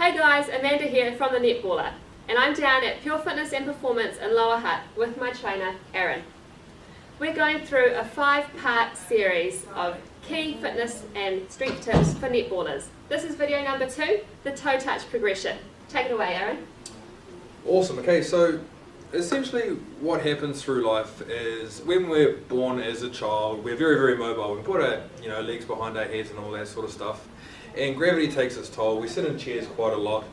Hey guys, Amanda here from the Netballer, and I'm down at Pure Fitness and Performance in Lower Hutt with my trainer, Aaron. We're going through a 5-part series of key fitness and strength tips for netballers. This is video number 2, the toe touch progression. Take it away, Aaron. Awesome. Okay, so essentially what happens through life is when we're born as a child, we're very, very mobile. We can put our legs behind our heads and all that sort of stuff. And gravity takes its toll. We sit in chairs quite a lot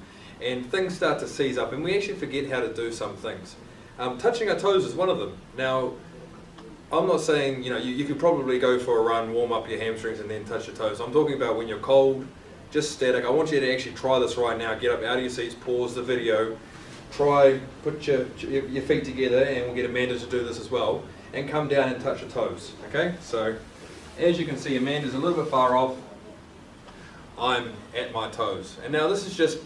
and things start to seize up and we actually forget how to do some things. Touching our toes is one of them. Now, I'm not saying, you could probably go for a run, warm up your hamstrings and then touch your toes. I'm talking about when you're cold, just static. I want you to actually try this right now. Get up out of your seats, pause the video, try, put your feet together, and we'll get Amanda to do this as well, and come down and touch your toes, okay? So, as you can see, Amanda's a little bit far off. I'm at my toes. And now this is just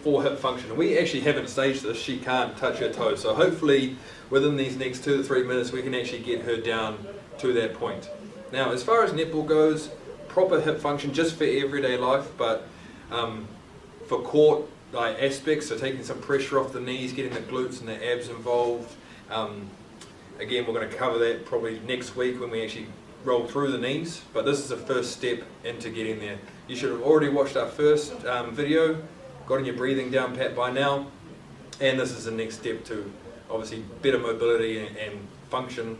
for hip function. We actually haven't staged this. She can't touch her toes. So hopefully within these next 2 to 3 minutes we can actually get her down to that point. Now as far as netball goes, proper hip function just for everyday life, but for court aspects, so taking some pressure off the knees, getting the glutes and the abs involved. Again, we're going to cover that probably next week when we actually roll through the knees, but this is the first step into getting there. You should have already watched our first video, gotten your breathing down pat by now, and this is the next step to obviously better mobility and function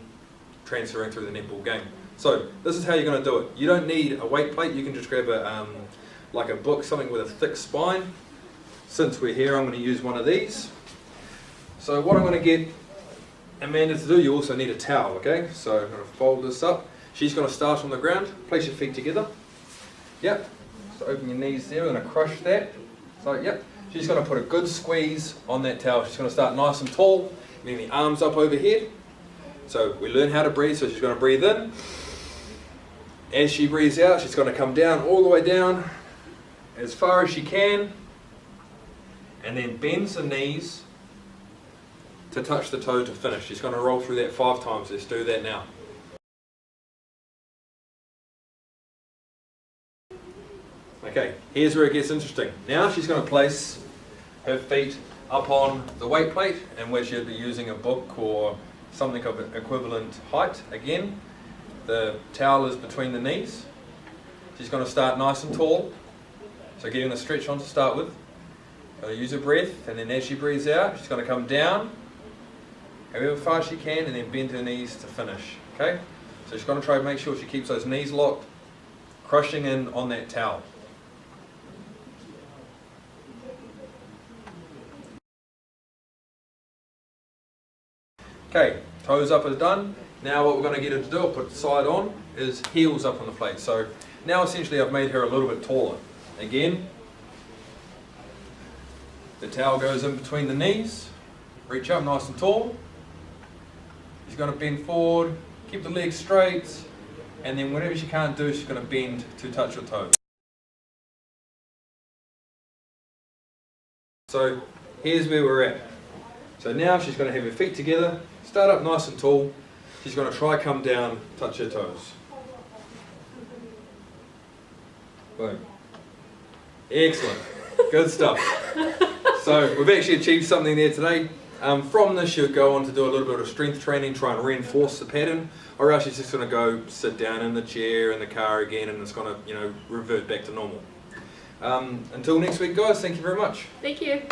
transferring through the netball game. So this is how you're going to do it. You don't need a weight plate. You can just grab like a book, something with a thick spine. Since we're here, I'm going to use one of these. So what I'm going to get Amanda to do, you also need a towel, okay? So I'm going to fold this up. She's going to start on the ground, place your feet together. Yep, so open your knees there, we're going to crush that. So yep, she's going to put a good squeeze on that towel. She's going to start nice and tall, getting the arms up overhead. So we learn how to breathe, so she's going to breathe in. As she breathes out, she's going to come down, all the way down, as far as she can. And then bends the knees to touch the toe to finish. She's going to roll through that 5 times. Let's do that now. Okay, here's where it gets interesting. Now she's going to place her feet up on the weight plate, and where she'll be using a book or something of equivalent height. Again, the towel is between the knees. She's going to start nice and tall, so getting the stretch on to start with. Going to use her breath, and then as she breathes out, she's going to come down, however far she can, and then bend her knees to finish. Okay, so she's going to try to make sure she keeps those knees locked, crushing in on that towel. Okay, toes up is done. Now what we're going to get her to do, I'll put the side on, is heels up on the plate. So now essentially I've made her a little bit taller. Again, the towel goes in between the knees, reach up nice and tall. She's going to bend forward, keep the legs straight, and then whatever she can't do, she's going to bend to touch her toes. So here's where we're at. So now she's going to have her feet together, start up nice and tall. She's going to try come down, touch her toes. Boom. Excellent. Good stuff. So we've actually achieved something there today. From this she'll go on to do a little bit of strength training, try and reinforce the pattern, or else she's just going to go sit down in the chair in the car again and it's going to revert back to normal. Until next week guys, thank you very much. Thank you.